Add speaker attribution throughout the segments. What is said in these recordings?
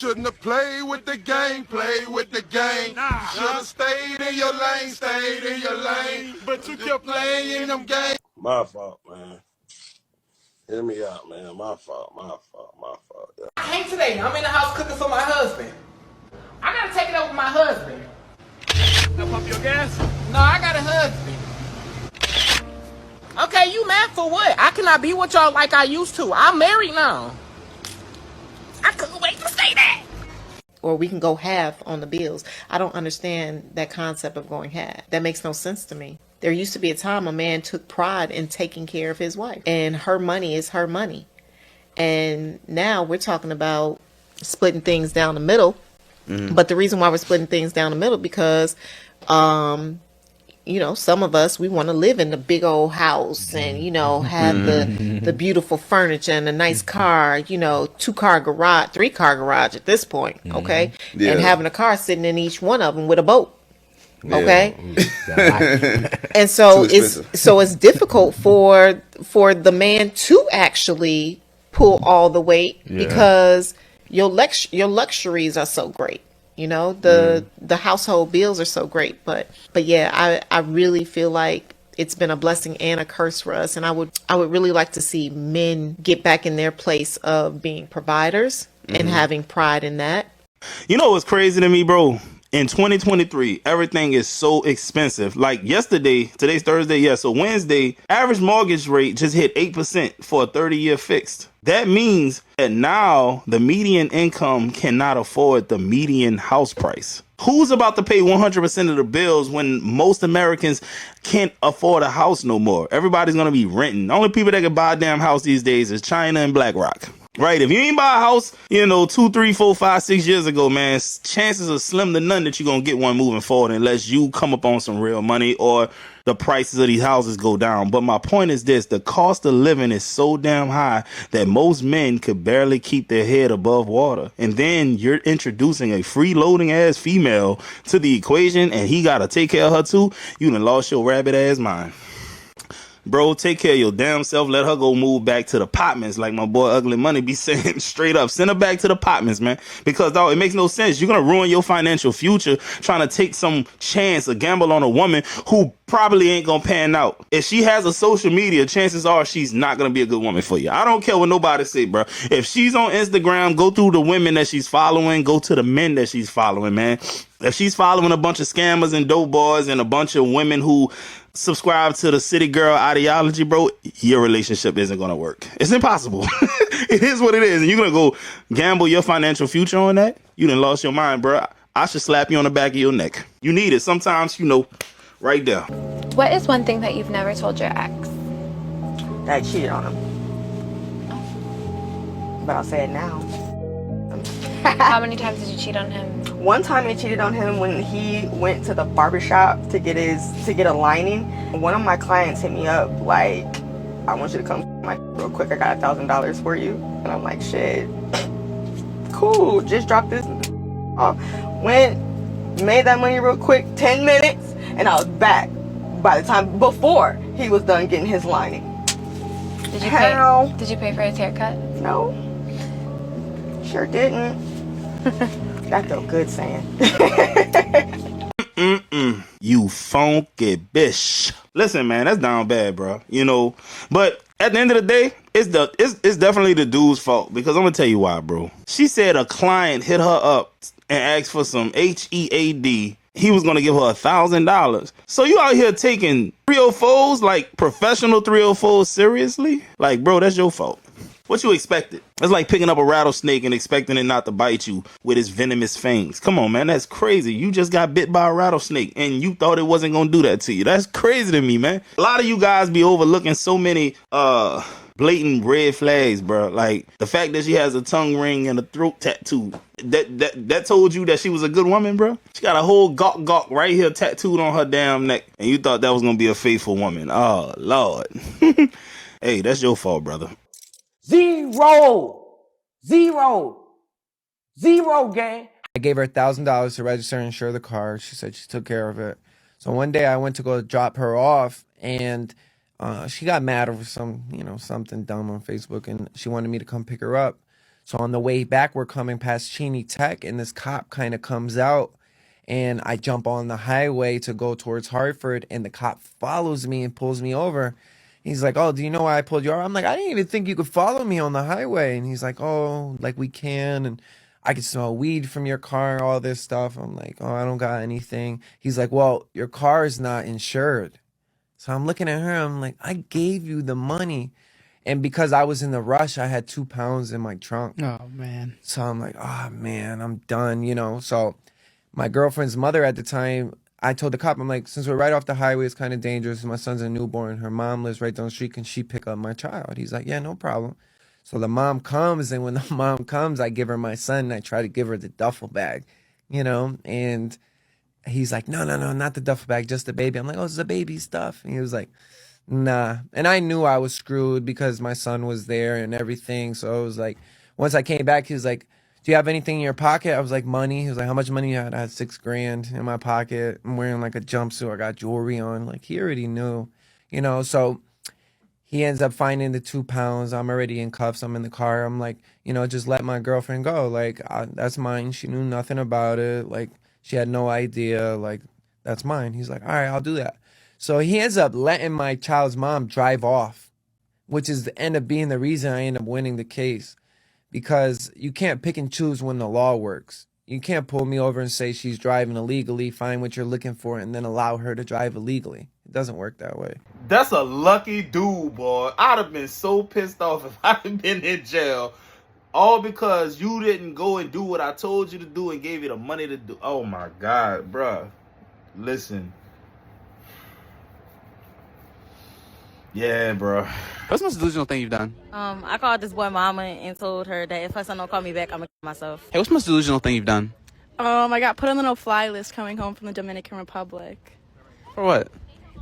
Speaker 1: Shouldn't have played with the game, played with the game. Should have stayed in your lane, stayed in your lane. But you kept playing in them games. My fault, man. Hear me out, man. My fault. Yeah.
Speaker 2: I came today. I'm in the house cooking for my husband. I gotta take it up with my husband. Can I pump your gas? No, I got a husband. Okay, you mad for what? I cannot be with y'all like I used to. I'm married now. I couldn't wait to say that.
Speaker 3: Or we can go half on the bills. I don't understand that concept of going half. That makes no sense to me. There used to be a time a man took pride in taking care of his wife, and her money is her money. And now we're talking about splitting things down the middle. But the reason why we're splitting things down the middle because some of us, we want to live in the big old house and, have the beautiful furniture and a nice car, 2-car garage, 3-car garage at this point. Okay.
Speaker 4: Yeah.
Speaker 3: And having a car sitting in each one of them with a boat. Okay. And so it's difficult for the man to actually pull all the weight because your luxuries are so great. The household bills are so great, but yeah, I really feel like it's been a blessing and a curse for us, and I would really like to see men get back in their place of being providers and having pride in that.
Speaker 5: You know what's crazy to me, bro? In 2023, everything is so expensive. Like yesterday, today's Thursday, so Wednesday, average mortgage rate just hit 8% for a 30-year fixed. That means that now the median income cannot afford the median house price. Who's about to pay 100% of the bills when most Americans can't afford a house no more? Everybody's going to be renting. The only people that can buy a damn house these days is China and BlackRock. Right, if you ain't buy a house, 2, 3, 4, 5, 6 years ago, man, chances are slim to none that you're going to get one moving forward unless you come up on some real money or the prices of these houses go down. But my point is this, the cost of living is so damn high that most men could barely keep their head above water. And then you're introducing a freeloading ass female to the equation and he got to take care of her too. You done lost your rabbit ass mind. Bro, take care of your damn self. Let her go move back to the apartments like my boy Ugly Money be saying straight up. Send her back to the apartments, man. Because, dog, it makes no sense. You're going to ruin your financial future trying to take some chance, a gamble on a woman who probably ain't going to pan out. If she has a social media, chances are she's not going to be a good woman for you. I don't care what nobody say, bro. If she's on Instagram, go through the women that she's following. Go to the men that she's following, man. If she's following a bunch of scammers and dope boys and a bunch of women who subscribe to the city girl ideology, bro, your relationship isn't going to work. It's impossible. It is what it is. And you're going to go gamble your financial future on that? You done lost your mind, bro. I should slap you on the back of your neck. You need it. Sometimes, right there.
Speaker 6: What is one thing that you've never told your ex?
Speaker 7: That I cheated on him. But I'll say it now.
Speaker 6: How many times did you cheat on him?
Speaker 7: One time I cheated on him when he went to the barbershop to get a lining. One of my clients hit me up like, I want you to come real quick. I got $1,000 for you. And I'm like, shit, cool. Just drop this off. Went, made that money real quick, 10 minutes, and I was back by the time before he was done getting his lining.
Speaker 6: Did you pay for his haircut?
Speaker 7: No. Sure didn't. That felt good saying.
Speaker 5: You funky bitch. Listen, man, that's down bad, bro. But at the end of the day, it's definitely the dude's fault because I'm gonna tell you why, bro. She said a client hit her up and asked for some HEAD. He was gonna give her $1,000. So you out here taking 304s, like professional 304s, seriously? Like, bro, that's your fault. What you expected? It's like picking up a rattlesnake and expecting it not to bite you with its venomous fangs. Come on, man. That's crazy. You just got bit by a rattlesnake and you thought it wasn't going to do that to you. That's crazy to me, man. A lot of you guys be overlooking so many blatant red flags, bro. Like the fact that she has a tongue ring and a throat tattoo. That told you that she was a good woman, bro. She got a whole gawk right here tattooed on her damn neck. And you thought that was going to be a faithful woman. Oh, Lord. Hey, that's your fault, brother.
Speaker 2: Zero, gang.
Speaker 8: I gave her $1,000 to register and insure the car. She said she took care of it. So one day I went to go drop her off, and she got mad over something dumb on Facebook, and she wanted me to come pick her up. So on the way back, we're coming past Cheney Tech, and this cop kind of comes out, and I jump on the highway to go towards Hartford, and the cop follows me and pulls me over. He's like, "Oh, do you know why I pulled you over?" I'm like, "I didn't even think you could follow me on the highway." And he's like, "Oh, like we can, and I can smell weed from your car, all this stuff." I'm like, "Oh, I don't got anything." He's like, "Well, your car is not insured." So I'm looking at her, I'm like, "I gave you the money." And because I was in the rush, I had 2 pounds in my trunk.
Speaker 4: Oh, man.
Speaker 8: So I'm like, "Oh, man, I'm done," you know? So my girlfriend's mother at the time, I told the cop, I'm like, "Since we're right off the highway, it's kind of dangerous. My son's a newborn. Her mom lives right down the street. Can she pick up my child?" He's like, "Yeah, no problem." So the mom comes, and when the mom comes, I give her my son, and I try to give her the duffel bag, you know? And he's like, "No, no, no, not the duffel bag, just the baby." I'm like, "Oh, it's the baby stuff." And he was like, "Nah." And I knew I was screwed because my son was there and everything. So it was like, once I came back, he was like, "Do you have anything in your pocket?" I was like, "Money." He was like, "How much money you had?" I had $6,000 in my pocket. I'm wearing like a jumpsuit. I got jewelry on. Like, he already knew, you know? So he ends up finding the 2 pounds. I'm already in cuffs. I'm in the car. I'm like, you know, just let my girlfriend go. Like, that's mine. She knew nothing about it. Like, she had no idea. Like, that's mine. He's like, "All right, I'll do that." So he ends up letting my child's mom drive off, which is the end up being the reason I end up winning the case, because you can't pick and choose when the law works. You can't pull me over and say she's driving illegally, find what you're looking for, and then allow her to drive illegally. It doesn't work that way.
Speaker 5: That's a lucky dude, boy. I'd have been so pissed off if I'd have been in jail. All because you didn't go and do what I told you to do and gave you the money to do. Oh my God, bruh. Listen. Yeah, bro.
Speaker 4: What's the most delusional thing you've done?
Speaker 9: I called this boy mama and told her that if her son don't call me back, I'm gonna kill myself.
Speaker 4: Hey, what's the most delusional thing you've done?
Speaker 10: I got put on the no-fly list coming home from the Dominican Republic.
Speaker 4: For what?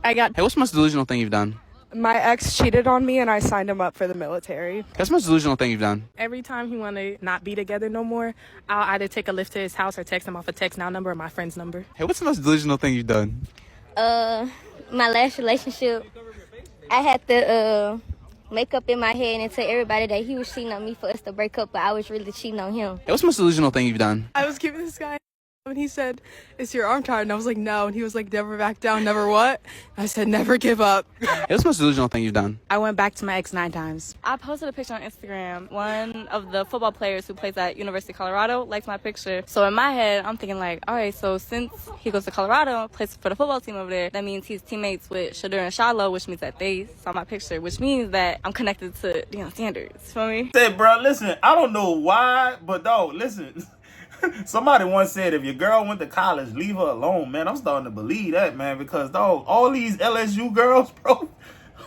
Speaker 10: I got
Speaker 4: Hey, what's the most delusional thing you've done?
Speaker 10: my ex cheated on me and I signed him up for the military.
Speaker 4: What's the most delusional thing you've done?
Speaker 10: Every time he want to not be together no more, I'll either take a lift to his house or text him off a text now number or my friend's number.
Speaker 4: Hey, what's the most delusional thing you've done?
Speaker 9: My last relationship, I had to make up in my head and tell everybody that he was cheating on me for us to break up, but I was really cheating on him.
Speaker 4: Hey, what's the most delusional thing you've done?
Speaker 10: I was giving this guy and he said, "Is your arm tired?" And I was like, "No." And he was like, "Never back down, never what?" I said, "Never give up."
Speaker 4: Hey, what's the most delusional thing you've done?
Speaker 10: I went back to my ex 9 times.
Speaker 9: I posted a picture on Instagram. One of the football players who plays at University of Colorado likes my picture. So in my head, I'm thinking like, all right, so since he goes to Colorado, plays for the football team over there, that means he's teammates with Shadur and Shiloh, which means that they saw my picture, which means that I'm connected to Deion Sanders. Feel me?
Speaker 5: Say, bro, listen, I don't know why, but dog, listen. Somebody once said if your girl went to college, leave her alone, man. I'm starting to believe that, man, because dog, all these LSU girls, bro,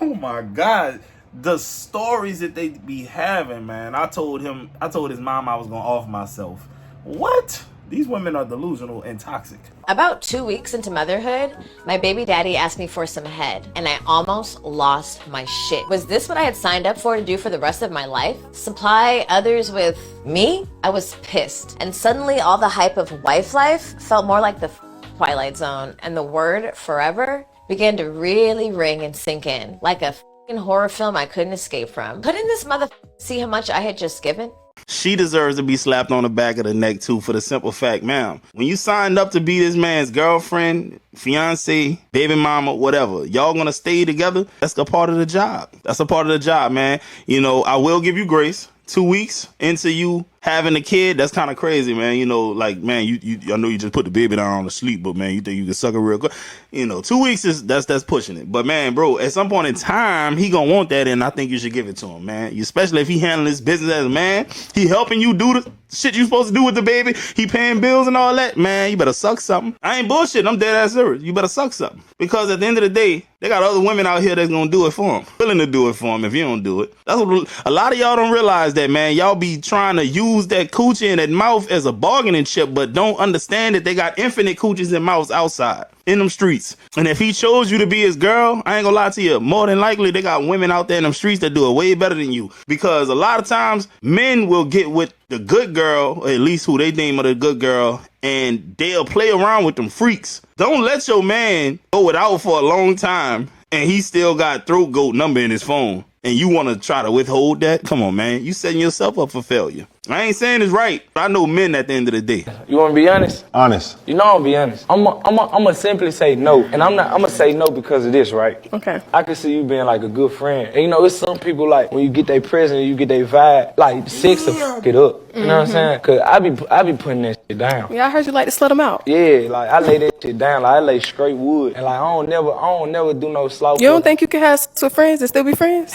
Speaker 5: oh my God, the stories that they be having, man. I told his mom I was gonna off myself. What? These women are delusional and toxic.
Speaker 11: About 2 weeks into motherhood, my baby daddy asked me for some head, and I almost lost my shit. Was this what I had signed up for to do for the rest of my life? Supply others with me? I was pissed. And suddenly all the hype of wife life felt more like the Twilight Zone, and the word forever began to really ring and sink in, like a horror film I couldn't escape from. Couldn't this mother see how much I had just given?
Speaker 5: She deserves to be slapped on the back of the neck too, for the simple fact, ma'am, when you signed up to be this man's girlfriend, fiance, baby mama, whatever, y'all gonna stay together. That's a part of the job. That's a part of the job, man. You know, I will give you grace. 2 weeks into you having a kid, that's kind of crazy, man. You know, like, man, I know you just put the baby down to sleep, but man, you think you can suck it real quick. You know, 2 weeks that's pushing it. But man, bro, at some point in time, he gonna want that, and I think you should give it to him, man. Especially if he handling his business as a man, he helping you do the shit you supposed to do with the baby, he paying bills and all that. Man, you better suck something. I ain't bullshitting, I'm dead ass serious. You better suck something, because at the end of the day, they got other women out here that's gonna do it for him, willing to do it for him if you don't do it. That's what a lot of y'all don't realize, that, man. Y'all be trying to use that coochie and that mouth as a bargaining chip, but don't understand that they got infinite coochies and mouths outside in them streets. And if he chose you to be his girl, I ain't gonna lie to you, more than likely they got women out there in them streets that do it way better than you. Because a lot of times men will get with the good girl, or at least who they deem are the good girl, and they'll play around with them freaks. Don't let your man go without for a long time and he still got throat goat number in his phone, and you want to try to withhold that? Come on, man. You setting yourself up for failure. I ain't saying it's right, but I know men at the end of the day.
Speaker 12: You want to be honest?
Speaker 1: Honest.
Speaker 12: You know I'm gonna be honest. I'm gonna simply say no, and I'm gonna say no because of this, right?
Speaker 7: Okay.
Speaker 12: I can see you being like a good friend. And you know, it's some people like when you get their presence, you get their vibe, like sex to fuck it up. You know what I'm saying? Cause I be putting that shit down.
Speaker 10: Yeah, I heard you like to slut them out.
Speaker 12: Yeah, like I lay that shit down, like I lay straight wood, and like I don't never do no slow.
Speaker 10: You don't think you can have sex with friends and still be friends?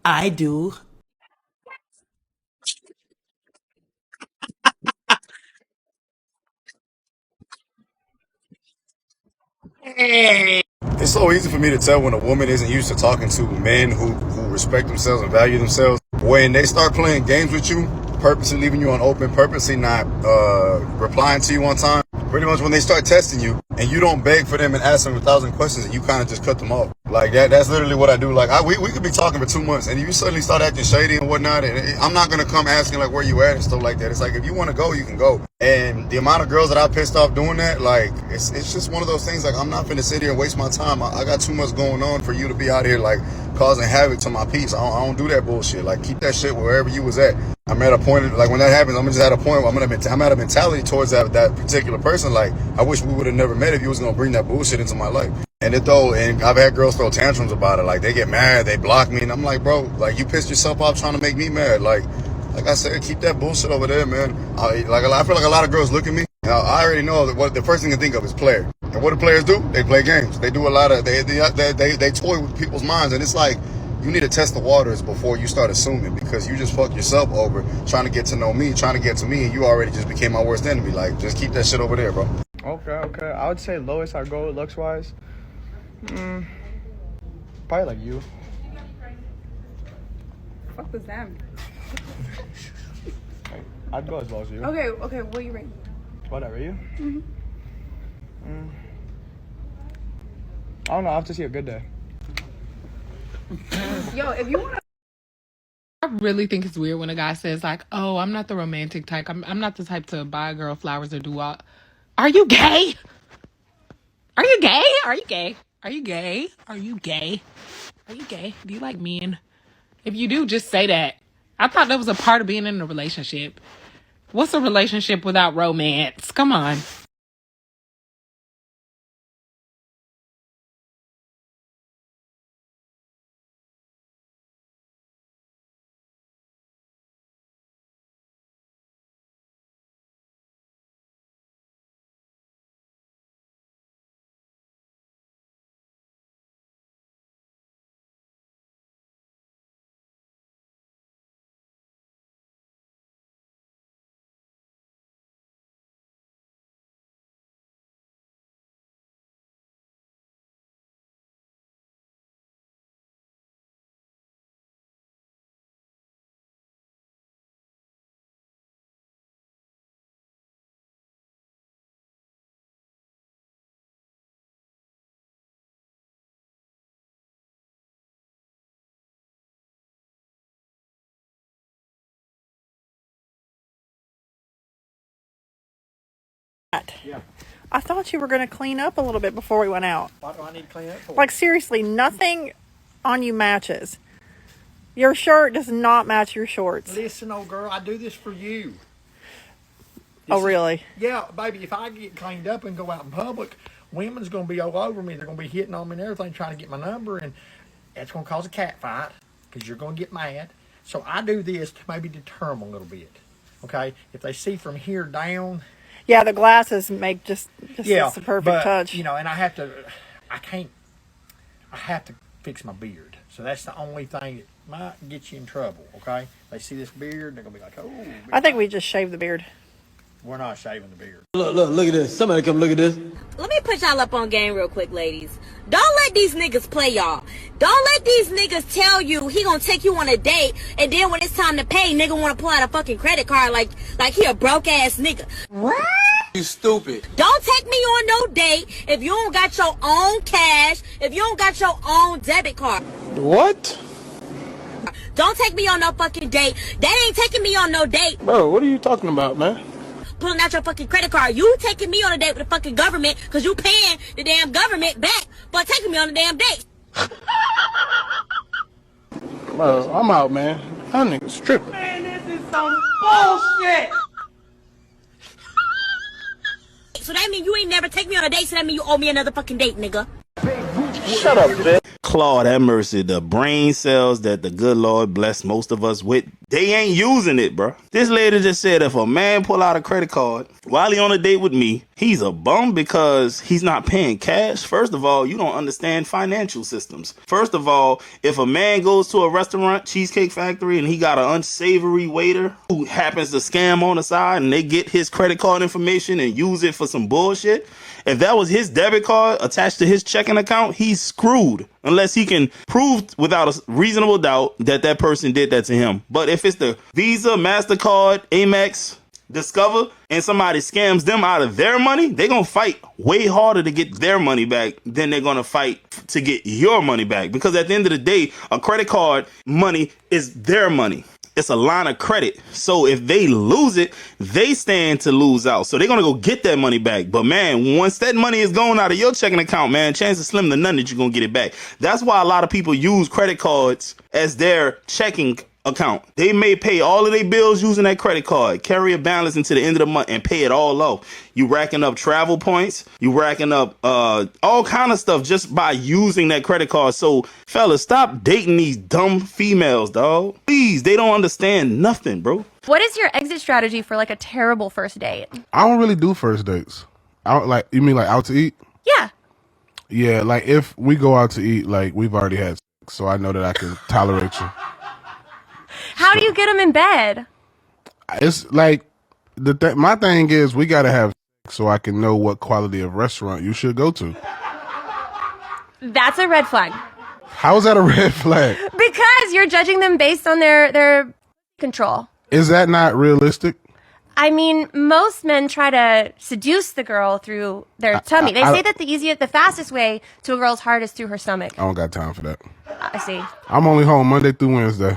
Speaker 13: I do.
Speaker 1: It's so easy for me to tell when a woman isn't used to talking to men who respect themselves and value themselves. When they start playing games with you, purposely leaving you on open, purposely not replying to you on time. Pretty much when they start testing you and you don't beg for them and ask them 1,000 questions and you kind of just cut them off. Like that's literally what I do. Like we could be talking for 2 months and you suddenly start acting shady and whatnot. And I'm not going to come asking like where you at and stuff like that. It's like, if you want to go, you can go. And the amount of girls that I pissed off doing that, like it's just one of those things. Like I'm not finna sit here and waste my time. I got too much going on for you to be out here like causing havoc to my peace. I don't do that bullshit. Like keep that shit wherever you was at. I'm at a point, like when that happens, I'm just at a point where I'm at a mentality towards that particular person. Like I wish we would have never met if you was gonna bring that bullshit into my life. And I've had girls throw tantrums about it. Like they get mad, they block me, and I'm like, bro, like you pissed yourself off trying to make me mad. Like I said, keep that bullshit over there, man. I feel like a lot of girls look at me. I already know that what the first thing to think of is player. And what do players do? They play games. They do a lot of they toy with people's minds, and it's like you need to test the waters before you start assuming, because you just fuck yourself over trying to get to know me, trying to get to me, and you already just became my worst enemy. Like just keep that shit over there, bro.
Speaker 14: Okay. I would say lowest I go looks wise. Probably like you.
Speaker 10: Fuck was that?
Speaker 14: I'd go as low as you.
Speaker 10: Okay, what are you rate?
Speaker 14: Whatever, you? I don't know, I'll have to see a good day.
Speaker 10: Yo, if you want to...
Speaker 15: I really think it's weird when a guy says like, "Oh, I'm not the romantic type. I'm not the type to buy a girl flowers or do all." Are you gay? Are you gay? Are you gay? Are you gay? Are you gay? Are you gay? Do you like men? If you do, just say that. I thought that was a part of being in a relationship. What's a relationship without romance? Come on.
Speaker 16: Yeah. I thought you were going to clean up a little bit before we went out.
Speaker 13: What do I need to clean up for?
Speaker 16: Like, seriously, nothing on you matches. Your shirt does not match your shorts.
Speaker 13: Listen, old girl, I do this for you.
Speaker 16: Really?
Speaker 13: Yeah, baby, if I get cleaned up and go out in public, women's going to be all over me. They're going to be hitting on me and everything, trying to get my number, and that's going to cause a cat fight because you're going to get mad. So I do this to maybe deter them a little bit, okay? If they see from here down...
Speaker 16: Yeah, the glasses make just
Speaker 13: yeah,
Speaker 16: it's a perfect touch.
Speaker 13: You know, and I have to fix my beard. So that's the only thing that might get you in trouble, okay? They see this beard, they're going to be like, oh.
Speaker 16: I think we just shave the beard.
Speaker 13: We're not shaving the beard.
Speaker 17: Look at this. Somebody come look at this.
Speaker 18: Let me put y'all up on game real quick, ladies. Don't let these niggas play y'all. Don't let these niggas tell you he gonna take you on a date, and then when it's time to pay, nigga wanna pull out a fucking credit card like he a broke ass nigga. What?
Speaker 17: You stupid.
Speaker 18: Don't take me on no date if you don't got your own cash, if you don't got your own debit card.
Speaker 17: What?
Speaker 18: Don't take me on no fucking date. That ain't taking me on no date.
Speaker 17: Bro, what are you talking about, man?
Speaker 18: Pulling out your fucking credit card. You taking me on a date with the fucking government because you paying the damn government back for taking me on a damn date.
Speaker 17: Bro, I'm out, man. That nigga's tripping.
Speaker 2: Man, this is some bullshit.
Speaker 18: So that means you ain't never take me on a date, so that means you owe me another fucking date, nigga.
Speaker 5: Shut up, bitch. Claude, have mercy. The brain cells that the good Lord bless most of us with, they ain't using it, bro. This lady just said if a man pull out a credit card while he on a date with me, he's a bum because he's not paying cash. First of all, you don't understand financial systems. First of all, if a man goes to a restaurant, Cheesecake Factory, and he got an unsavory waiter who happens to scam on the side and they get his credit card information and use it for some bullshit, if that was his debit card attached to his checking account, he's screwed unless he can prove without a reasonable doubt that that person did that to him. But if it's the Visa, MasterCard, Amex, Discover, and somebody scams them out of their money, they're going to fight way harder to get their money back than they're going to fight to get your money back. Because at the end of the day, a credit card money is their money. It's a line of credit. So if they lose it, they stand to lose out. So they're going to go get that money back. But man, once that money is going out of your checking account, man, chances slim to none that you're going to get it back. That's why a lot of people use credit cards as their checking account. They may pay all of their bills using that credit card, carry a balance into the end of the month and pay it all off. You racking up travel points, you racking up all kind of stuff just by using that credit card. So fellas, stop dating these dumb females, dog. Please, they don't understand nothing, bro.
Speaker 19: What is your exit strategy for like a terrible first date?
Speaker 1: I don't really do first dates. I don't like, you mean like out to eat?
Speaker 19: Yeah.
Speaker 1: Yeah, like if we go out to eat, like we've already had sex, so I know that I can tolerate you.
Speaker 19: How do you get them in bed?
Speaker 1: It's like my thing is we gotta have sex so I can know what quality of restaurant you should go to.
Speaker 19: That's a red flag.
Speaker 1: How is that a red flag?
Speaker 19: Because you're judging them based on their control.
Speaker 1: Is that not realistic?
Speaker 19: I mean, most men try to seduce the girl through their tummy. They say that the fastest way to a girl's heart is through her stomach.
Speaker 1: I don't got time for that.
Speaker 19: I see.
Speaker 1: I'm only home Monday through Wednesday.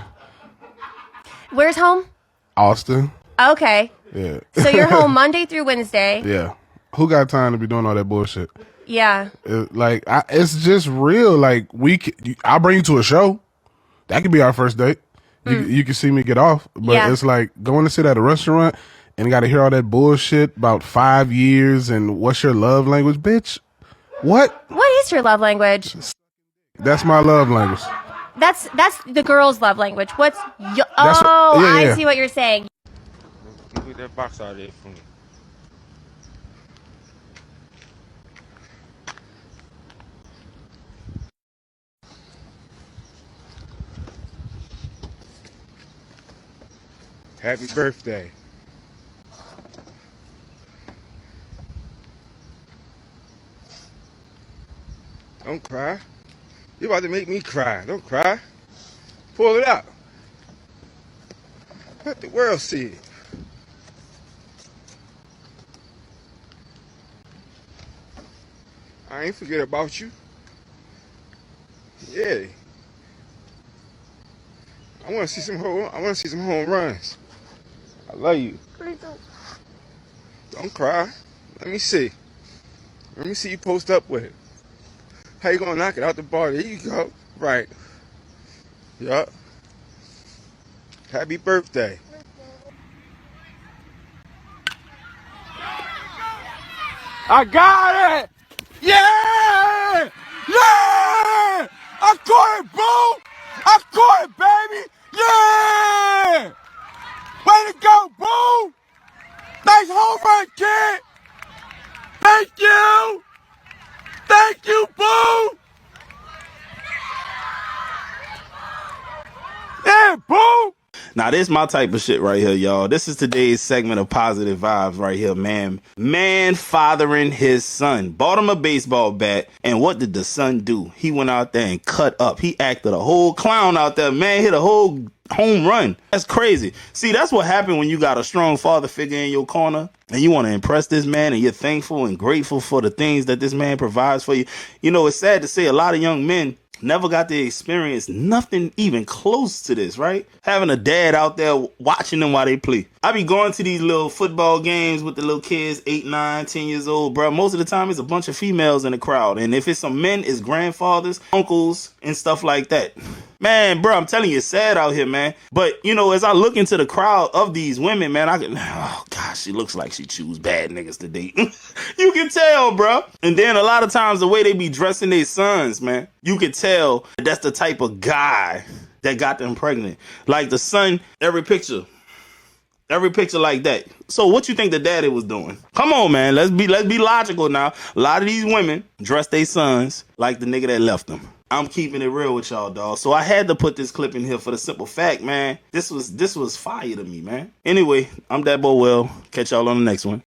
Speaker 19: Where's home?
Speaker 1: Austin.
Speaker 19: Okay.
Speaker 1: Yeah.
Speaker 19: So you're home Monday through Wednesday.
Speaker 1: Yeah. Who got time to be doing all that bullshit?
Speaker 19: Yeah.
Speaker 1: It's just real. Like I'll bring you to a show. That could be our first date. You can see me get off, but it's like going to sit at a restaurant and got to hear all that bullshit about 5 years and what's your love language, bitch? What?
Speaker 19: What is your love language?
Speaker 1: That's my love language.
Speaker 19: That's the girl's love language. What's
Speaker 1: I
Speaker 19: see what you're saying.
Speaker 20: Get that box out of there for me. Happy birthday. Don't cry. You're about to make me cry. Don't cry. Pull it out. Let the world see it. I ain't forget about you. Yeah. I want to see some home runs. I love you. Don't cry. Let me see. Let me see you post up with it. How you gonna knock it out the bar? There you go. Right. Yup. Happy birthday.
Speaker 17: I got it! Yeah! Yeah! I caught it, boo! I caught it, baby! Yeah! Way to go, boo! Nice home run, kid! Thank you! Thank you, boo! Yeah, boo!
Speaker 5: Now, this is my type of shit right here, y'all. This is today's segment of positive vibes right here, man. Man fathering his son. Bought him a baseball bat, and what did the son do? He went out there and cut up. He acted a whole clown out there, man. Hit a whole home run. That's crazy. See, that's what happened when you got a strong father figure in your corner, and you want to impress this man, and you're thankful and grateful for the things that this man provides for you. You know, it's sad to say a lot of young men never got to experience nothing even close to this, right? Having a dad out there watching them while they play. I be going to these little football games with the little kids, 8, 9, 10 years old, bro. Most of the time, it's a bunch of females in the crowd. And if it's some men, it's grandfathers, uncles, and stuff like that. Man, bro, I'm telling you, it's sad out here, man. But, you know, as I look into the crowd of these women, man, oh, gosh, she looks like she choose bad niggas to date. You can tell, bro. And then a lot of times the way they be dressing their sons, man, you can tell that's the type of guy that got them pregnant. Like the son, every picture like that. So what you think the daddy was doing? Come on, man. Let's be logical now. A lot of these women dress their sons like the nigga that left them. I'm keeping it real with y'all, dog. So I had to put this clip in here for the simple fact, man. This was fire to me, man. Anyway, I'm that boy Will. Catch y'all on the next one.